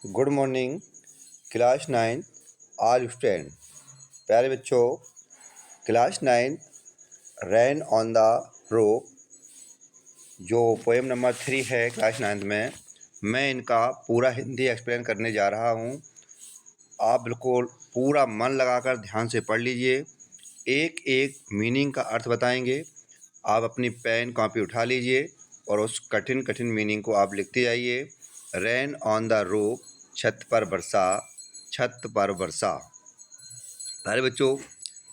Good morning class 9 all student. प्यारे बच्चों, class 9 rain on the roof जो poem number 3 है क्लास 9 में, मैं इनका पूरा हिंदी एक्सप्लेन करने जा रहा हूँ। आप बिल्कुल पूरा मन लगाकर ध्यान से पढ़ लीजिए। एक एक मीनिंग का अर्थ बताएंगे। आप अपनी पेन कॉपी उठा लीजिए और उस कठिन कठिन मीनिंग को आप लिखते जाइए। रैन ऑन द रूफ, छत पर बरसा, छत पर बरसा। अरे बच्चों,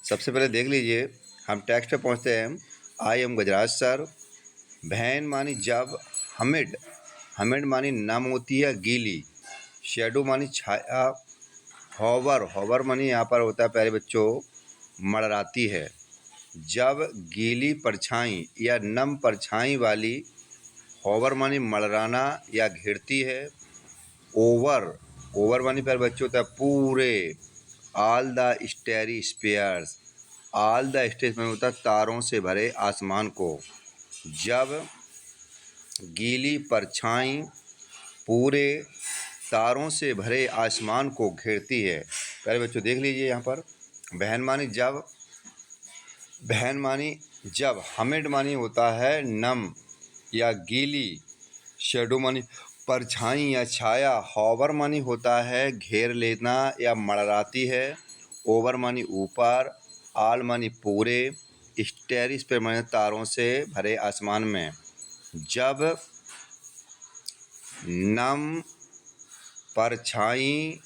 सबसे पहले देख लीजिए, हम टेक्स्ट पे पहुँचते हैं। I am Gajraj sir. बहन मानी जब, हमिड, हमिड मानी नम होती है गीली, शेडो मानी छाया, हॉवर, हॉवर मानी यहाँ पर होता है प्यारे बच्चों मड़राती है। जब गीली परछाई या नम परछाई वाली, हॉवर मानी मड़राना या घेरती है। ओवर, ओवर मानी प्यारे बच्चों होता है पूरे। All the starry spheres, all the stage में होता है तारों से भरे आसमान को। जब गीली परछाई पूरे तारों से भरे आसमान को घेरती है। प्यारे बच्चों देख लीजिए यहाँ पर, बहन मानी जब, बहन मानी जब, हमिड मानी होता है नम या गीली, शेडो मानी परछाई या छाया, हॉवर मानी होता है घेर लेना या मड़राती है, ओवर मानी ऊपर, आल मानी पूरे, स्टेरिस पर मानी तारों से भरे आसमान में। जब नम परछाई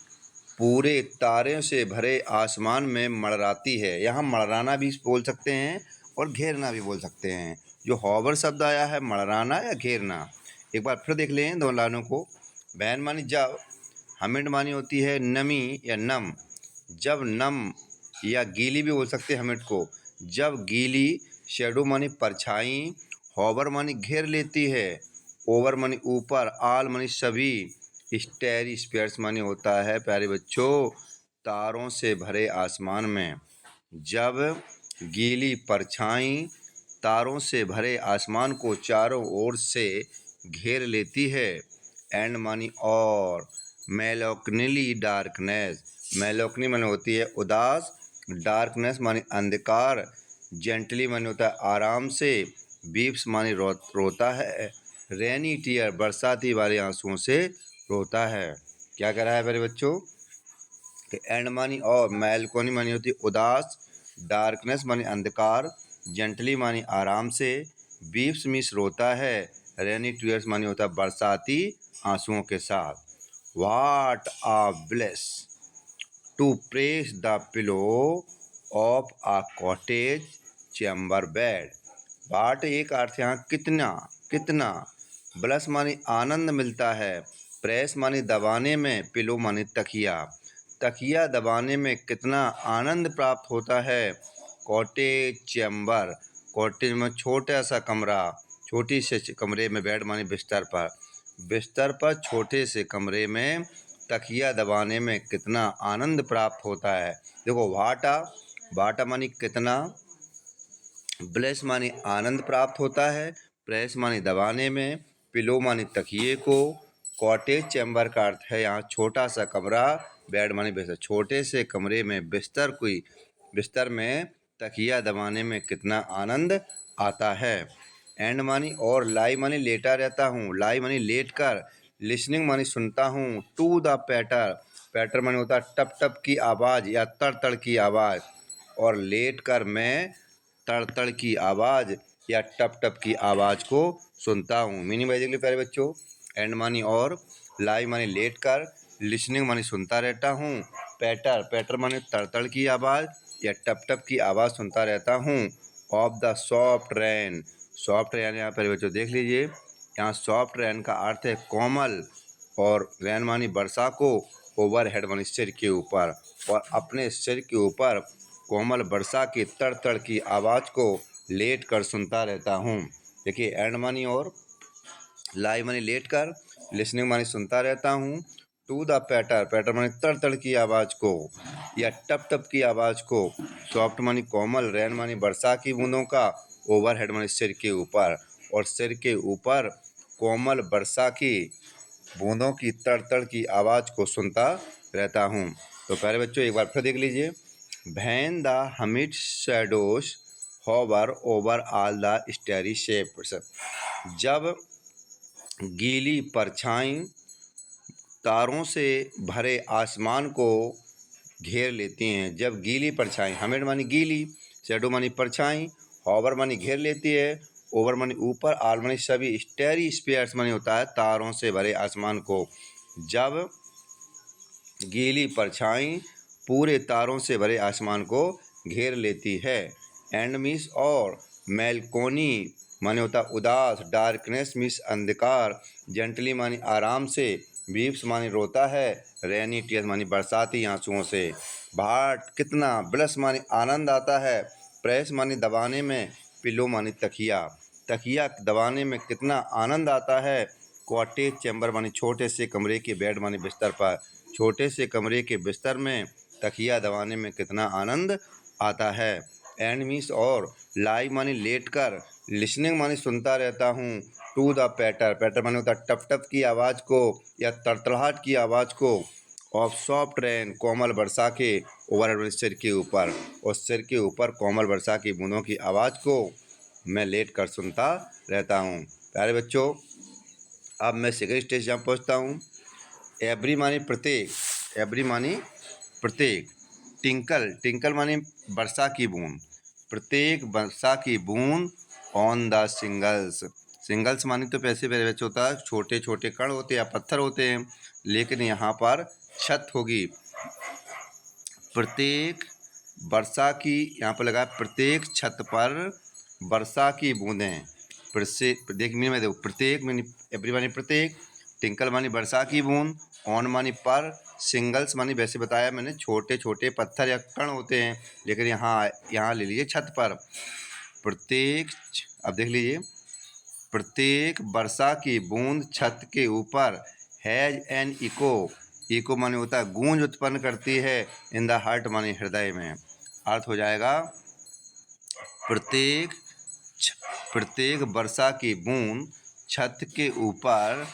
पूरे तारे से भरे आसमान में मड़राती है। यहाँ मड़राना भी बोल सकते हैं और घेरना भी बोल सकते हैं। जो हॉवर शब्द आया है मड़राना या घेरना। एक बार फिर देख लें दोनों लाइनों को। बहन मानी जब, हमिड मानी होती है नमी या नम, जब नम या गीली भी बोल सकते हैं हमिड को। जब गीली, शेडो मानी परछाई, हॉवर मानी घेर लेती है, ओवर मानी ऊपर, आल मानी सभी, स्टेरी स्पेयर्स मानी होता है प्यारे बच्चों तारों से भरे आसमान में। जब गीली परछाई तारों से भरे आसमान को चारों ओर से घेर लेती है। एंड मानी और, मेलोकनीली डार्कनेस, मेलोकनी मानी होती है उदास, डार्कनेस मानी अंधकार, जेंटली मानी होता है आराम से, बीप्स मानी रोता है, रेनी टीयर बरसाती वाले आंसुओं से रोता है। क्या कह रहा है मेरे बच्चों कि एंड मानी और, मेलकोनी मानी होती है उदास, डार्कनेस मानी अंधकार, जेंटली मानी आराम से, बीप्स मीस रोता है, रेनी टीयर्स मानी होता है बरसाती आंसुओं के साथ। What a bliss to press the pillow of a cottage chamber bed. What एक अर्थ यहाँ कितना, कितना, ब्लस मानी आनंद मिलता है, प्रेस मानी दबाने में, पिलो मानी तकिया, तकिया दबाने में कितना आनंद प्राप्त होता है। कॉटेज चैम्बर, कॉटेज में छोटा सा कमरा, छोटी से कमरे में, बेड मानी बिस्तर पर, बिस्तर पर छोटे से कमरे में तकिया दबाने में कितना आनंद प्राप्त होता है। देखो वाटा, वाटा मानी कितना, ब्लेस मानी आनंद प्राप्त होता है, प्रेस मानी दबाने में, पिलो मानी तकिए को, कॉटेज चैम्बर का अर्थ है यहाँ छोटा सा कमरा, बेड मानी बिस्तर, छोटे से कमरे में बिस्तर, कोई बिस्तर में तकिया दबाने में कितना आनंद आता है। एंड मानी और, लाई मानी लेटा रहता हूँ, लाई मानी लेट कर, लिसनिंग मानी सुनता हूँ, टू द पैटर, पैटर मानी होता है टप टप की आवाज़ या तड़ तड़ की आवाज़, और लेट कर मैं तड़ तड़ की आवाज़ या टप टप की आवाज़ को सुनता हूँ। मीनिंग बेसिकली प्यारे बच्चों, एंड मानी और, लाई मानी लेट कर, लिसनिंग मानी सुनता रहता हूँ, पैटर, पैटर मानी तड़ तड़ की आवाज़ या टप टप की आवाज़ सुनता रहता हूँ। Of the soft rain, soft rain यहाँ प्यारे बच्चों देख लीजिए, यहाँ सॉफ्ट रेन का अर्थ है कोमल, और रेन मानी वर्षा को, ओवर हेड मानी सिर के ऊपर, और अपने सिर के ऊपर कोमल वर्षा की तड़ तड़ की आवाज़ को लेट कर सुनता रहता हूँ। देखिए एंड मानी और, लाई मानी लेट कर, लिसनिंग मानी सुनता रहता हूँ, टू द पैटर, पैटर मानी तड़ तड़ की आवाज़ को या टप टप की आवाज़ को, सॉफ्ट मानी कोमल, रेन मानी वर्षा की बूंदों का, ओवर हेड मानी सिर के ऊपर, और सिर के ऊपर कोमल वर्षा की बूंदों की तड़-तड़ की आवाज़ को सुनता रहता हूँ। तो प्यारे बच्चों एक बार फिर देख लीजिए। When the humid shadows hover over all the starry shapes, जब गीली परछाई तारों से भरे आसमान को घेर लेती हैं। जब गीली परछाई, हमिड मानी गीली, शैडो मानी परछाई, होवर मानी घेर लेती है, ओवर मानी ऊपर, ऑल मानी सभी, स्टेरी स्पेयर्स मानी होता है तारों से भरे आसमान को। जब गीली परछाई पूरे तारों से भरे आसमान को घेर लेती है। एंड मिस और मेलकोनी माने होता उदास, डार्कनेस मिस अंधकार, जेंटली मानी आराम से, वीप्स मानी रोता है, रेनी टीयर्स मानी बरसाती आंसुओं से। भाट कितना, ब्लस मानी आनंद आता है, प्रेस मानी दबाने में, पिलो मानी तकिया, तकिया दबाने में कितना आनंद आता है। कॉटेज चैम्बर मानी छोटे से कमरे के बेड मानी बिस्तर पर, छोटे से कमरे के बिस्तर में तकिया दबाने में कितना आनंद आता है। एंड मीस और लाई मानी लेट कर, लिसनिंग मानी सुनता रहता हूँ, टू द पैटर, पैटर मानी होता टप टप की आवाज़ को या तड़तड़ाहट की आवाज़ को, ऑफ सॉफ्ट रेन, कोमल वर्षा के, ओवर सिर के ऊपर, और सिर के ऊपर कोमल वर्षा की बूंदों की आवाज़ को मैं लेट कर सुनता रहता हूँ। प्यारे बच्चों अब मैं सेकंड स्टेज जहाँ पहुँचता हूँ। एवरी मानी प्रत्येक, एवरी मानी प्रत्येक, टिंकल, टिंकल मानी वर्षा की बूंद, प्रत्येक वर्षा की बूंद ऑन द सिंगल्स, सिंगल्स मानी तो पैसे बच्चे होता है छोटे छोटे कण होते हैं या पत्थर होते हैं, लेकिन यहाँ पर छत होगी। प्रत्येक वर्षा की, यहाँ पर लगा प्रत्येक छत पर वर्षा की बूंदें, देख मैं देखो प्रत्येक मानी एवरी मानी प्रत्येक, टिंकल मानी वर्षा की बूंद, ऑन मानी पर, सिंगल्स मानी वैसे बताया मैंने छोटे छोटे पत्थर या कण होते हैं, लेकिन यहाँ ले लीजिए छत पर। प्रत्येक, अब देख लीजिए, प्रत्येक वर्षा की बूंद छत के ऊपर हैज एन इको, इको माने होता है गूंज उत्पन्न करती है, इन द हार्ट माने हृदय में। अर्थ हो जाएगा प्रत्येक प्रत्येक वर्षा की बूंद छत के ऊपर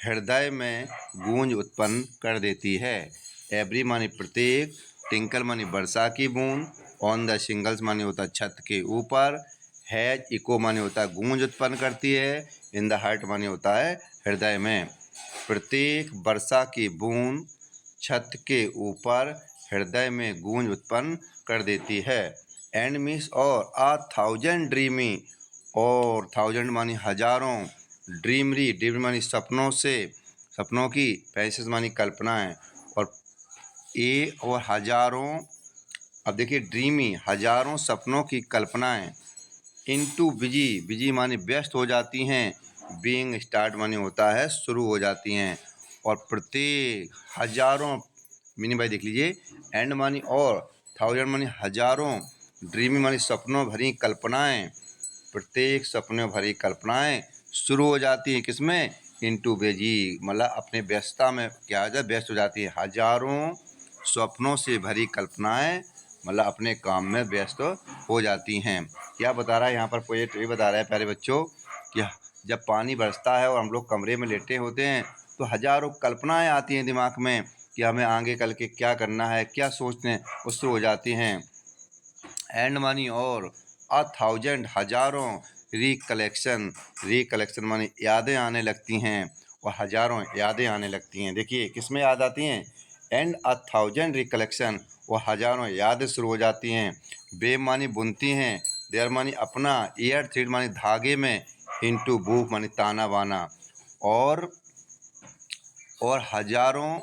हृदय में गूंज उत्पन्न कर देती है। एवरी मानी प्रत्येक, टिंकल मानी वर्षा की बूंद, ऑन द सिंगल्स मानी होता छत के ऊपर, हैज इको मानी होता है गूंज उत्पन्न करती है, इन द हार्ट मानी होता है हृदय में। प्रत्येक वर्षा की बूंद छत के ऊपर हृदय में गूंज उत्पन्न कर देती है। एंड मिस और आ थाउजेंड ड्रीमी, और थाउजेंड मानी हजारों, ड्रीमरी, ड्रीम मानी सपनों से, सपनों की, पैसेस मानी कल्पनाएं, और ए और हजारों, अब देखिए ड्रीमी हजारों सपनों की कल्पनाएं, इनटू बिजी, बिजी मानी व्यस्त हो जाती हैं, बीइंग स्टार्ट मानी होता है शुरू हो जाती हैं, और प्रत्येक हजारों, मीनिंग भाई देख लीजिए, एंड मानी और, थाउजेंड मानी हजारों, ड्रीमी मानी सपनों भरी कल्पनाएं, प्रत्येक सपनों भरी कल्पनाएं शुरू हो जाती हैं किसमें, इनटू बिजी, मतलब अपने व्यस्तता में क्या हो व्यस्त हो जाती है। हजारों स्वप्नों से भरी कल्पनाएं मतलब अपने काम में व्यस्त हो जाती हैं। क्या बता रहा है यहाँ पर पोएट, ये बता रहा है प्यारे बच्चों कि जब पानी बरसता है और हम लोग कमरे में लेटे होते हैं तो हजारों कल्पनाएं आती हैं दिमाग में कि हमें आगे कल के क्या करना है, क्या सोचते हैं, उससे हो जाती हैं। एंड मानी और, आ थाउजेंड हजारों, रिकलेक्शन, रिकलेक्शन मानी यादें आने लगती हैं, और हजारों यादें आने लगती हैं। देखिए किस में याद आती हैं, एंड आ थाउजेंड रिकलेक्शन, वो हजारों यादें शुरू हो जाती हैं। बेब मानी बुनती हैं, देयर मानी अपना, ईयर थ्रेड मानी धागे में, इनटू बूफ मानी ताना बाना, और हजारों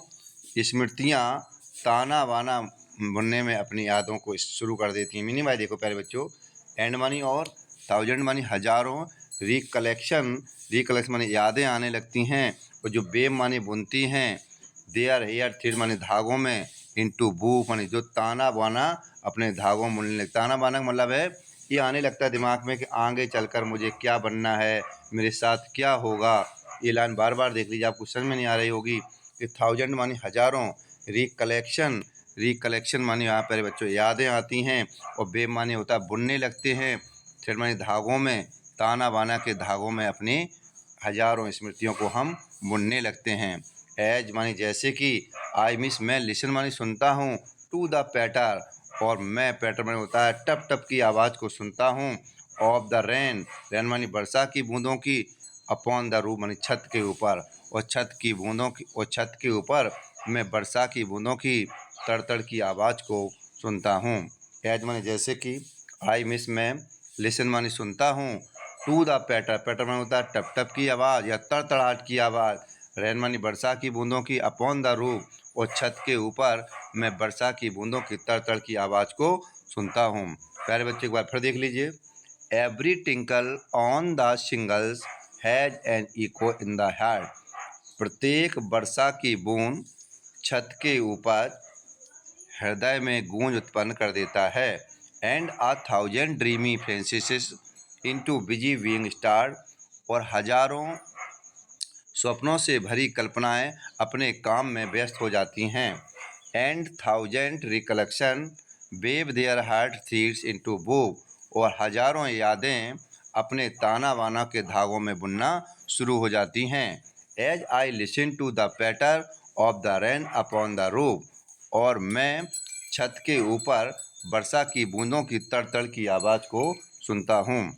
स्मृतियाँ ताना बाना बुनने में अपनी यादों को शुरू कर देती हैं। मीनिंग भाई देखो प्यारे बच्चों, एंड मानी और, थाउजेंड मानी हजारों, रिकलेक्शन, रिकलेक्शन मानी यादें आने लगती हैं, और जो बेब मानी बुनती हैं, देयर हेयर थ्रेड मानी धागों में, इनटू बूफ मानी जो ताना बाना अपने धागों में बुनने लगता। ताना बाना का मतलब है ये आने लगता है दिमाग में कि आगे चलकर मुझे क्या बनना है, मेरे साथ क्या होगा। ये लाइन बार बार देख लीजिए, आपको समझ में नहीं आ रही होगी कि थाउजेंड मानी हजारों, रिकलेक्शन, रिकलेक्शन मानी यहाँ पर बच्चों यादें आती हैं, और बेब मानी होता है बुनने लगते हैं, थ्रेड मानी धागों में, ताना बाना के धागों में अपनी हजारों स्मृतियों को हम बुनने लगते हैं। एज मानी जैसे कि, आई मिस मैं लिसन मानी सुनता हूँ, टू द पैटर और मैं पैटर मानी होता है टप टप की आवाज़ को सुनता हूँ, ऑफ द रेन रेन मानी वर्षा की बूंदों की, अपॉन द रूफ मानी छत के ऊपर और छत की बूंदों की और छत के ऊपर मैं वर्षा की बूंदों की तड़तड़ की आवाज़ को सुनता हूँ। एज मानी जैसे कि, आई मिस मैं लिसन मानी सुनता हूँ, टू द पैटर पैटर मानी होता है टप टप की आवाज़ या तड़तड़ाहट की आवाज़, रेन मानी वर्षा की बूंदों की, अपॉन द रूफ और छत के ऊपर मैं वर्षा की बूंदों की तड़तड़ की आवाज़ को सुनता हूँ। प्यारे बच्चे एक बार फिर देख लीजिए। Every tinkle on the shingles has an echo in the head. प्रत्येक वर्षा की बूंद छत के ऊपर हृदय में गूंज उत्पन्न कर देता है। And a thousand dreamy Française into busy wing star और हजारों स्वप्नों से भरी कल्पनाएं अपने काम में व्यस्त हो जाती हैं। And thousand recollection weave their heart threads into book और हजारों यादें अपने ताना वाना के धागों में बुनना शुरू हो जाती हैं। As I listen to the patter of the rain upon the roof और मैं छत के ऊपर वर्षा की बूंदों की तड़तड़ की आवाज़ को सुनता हूँ।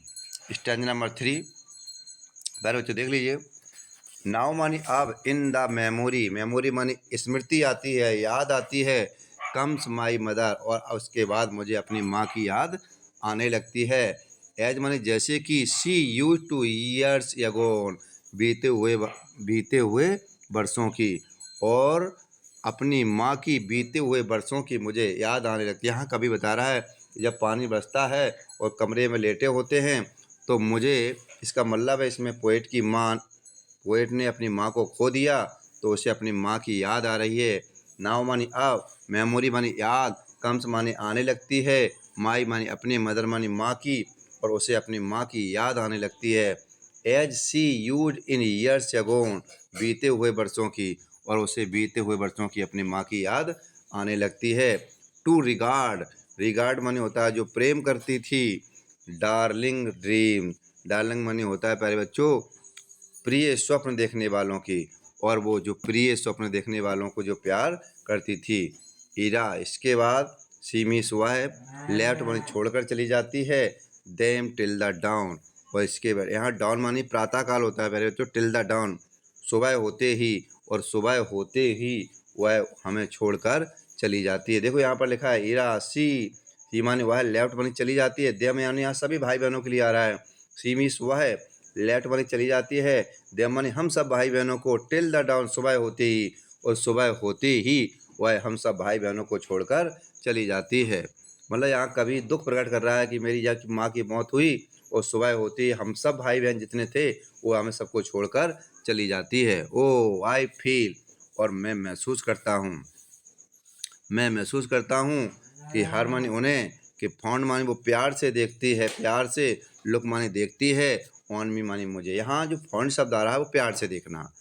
स्टैंजा नंबर 3 बारे बच्चों देख लीजिए। नाउ मानी अब, इन द मेमोरी मेमोरी मानी स्मृति आती है, याद आती है, कम्स माई मदर और उसके बाद मुझे अपनी माँ की याद आने लगती है। एज मानी जैसे कि, she use two years agone बीते हुए वर्षों की और अपनी माँ की बीते हुए वर्षों की मुझे याद आने लगती है। यहाँ कभी बता रहा है जब पानी बरसता है और कमरे में लेटे होते हैं तो मुझे, इसका मतलब है इसमें पोएट ने अपनी माँ को खो दिया तो उसे अपनी माँ की याद आ रही है। नाव मानी अब, मेमोरी मानी याद, कम्स मानी आने लगती है, माई मानी अपनी, मदर मानी माँ की और उसे अपनी माँ की याद आने लगती है। As she use in years agone बीते हुए वर्षों की और उसे बीते हुए वर्षों की अपनी माँ की याद आने लगती है। टू रिगार्ड रिगार्ड मानी होता है जो प्रेम करती थी, डार्लिंग ड्रीम डार्लिंग मानी होता है प्यारे बच्चों प्रिय स्वप्न देखने वालों की और वो जो प्रिय स्वप्न देखने वालों को जो प्यार करती थी। इरा इसके बाद सीमी सुबह है, लेफ्ट मानी छोड़कर चली जाती है, देम टिल द डाउन और इसके बाद यहाँ डाउन मानी प्रातः काल होता है पहले बच्चों, टिल द डाउन सुबह होते ही और सुबह होते ही वह हमें छोड़कर चली जाती है। देखो यहाँ पर लिखा है इरा सी मानी वह लेफ्ट मानी चली जाती है, देम यानी यहाँ सभी भाई बहनों के लिए आ रहा है, सीमी सुबह है, लेफ्ट मानी चली जाती है, देम मानी हम सब भाई बहनों को, टिल द डाउन सुबह होते ही और सुबह होते ही वह हम सब भाई बहनों को छोड़कर चली जाती है। मतलब यहाँ कभी दुख प्रकट कर रहा है कि मेरी जब माँ की मौत हुई और सुबह होती ही हम सब भाई बहन जितने थे वो हमें सबको छोड़कर चली जाती है। ओ आई फील और मैं महसूस करता हूँ कि हर मानी उन्हें कि फॉन्ड मानी वो प्यार से देखती है, प्यार से लुक मानी देखती है, ऑन मी मानी मुझे। यहाँ जो फॉन्ड शब्द आ रहा है वो प्यार से देखना।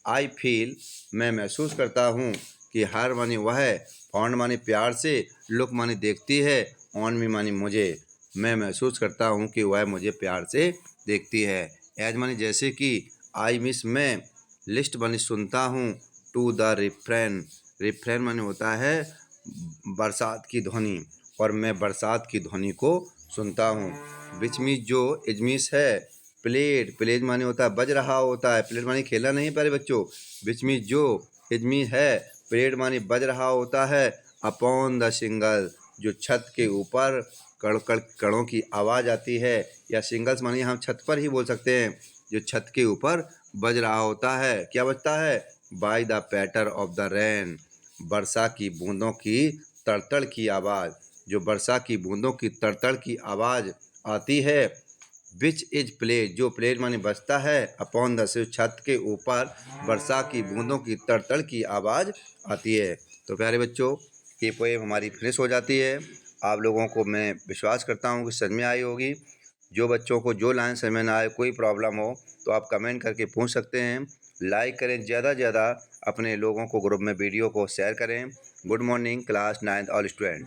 आई फील मैं महसूस करता हूँ कि हर मानी वह फॉन्ड मानी प्यार से, लुक मानी देखती है, ऑन मी मानी मुझे। मैं महसूस करता हूँ कि वह मुझे प्यार से देखती है। एज मानी जैसे कि, आई मिस मैं लिस्ट मानी सुनता हूँ, टू द रिफ्रेन रिफ्रेन मानी होता है बरसात की ध्वनि और मैं बरसात की ध्वनि को सुनता हूँ। विच मीन्स जो इजमीस है, प्लेज माने होता है बज रहा होता है, प्लेड माने खेला नहीं प्यारे बच्चों, विच मीन्स जो इजमीस है, प्लेड माने बज रहा होता है, अपॉन द सिंगल जो छत के ऊपर कड़ों की आवाज़ आती है, या सिंगल्स माने हम छत पर ही बोल सकते हैं, जो छत के ऊपर बज रहा होता है। क्या बजता है? By the patter of the rain वर्षा की बूंदों की तड़तड़ की आवाज़, जो वर्षा की बूंदों की तड़तड़ की आवाज़ आती है। विच इज प्लेज जो प्लेज माने बजता है, अपॉन द सिर छत के ऊपर वर्षा की बूंदों की तड़तड़ की आवाज़ आती है। तो प्यारे बच्चों ये पोएम हमारी फिनिश हो जाती है। आप लोगों को मैं विश्वास करता हूँ कि समझ में आई होगी। जो बच्चों को जो लाइन समझ में ना आए, कोई प्रॉब्लम हो तो आप कमेंट करके पूछ सकते हैं। लाइक करें, ज़्यादा से ज़्यादा अपने लोगों को ग्रुप में वीडियो को शेयर करें। Good morning class 9th all student.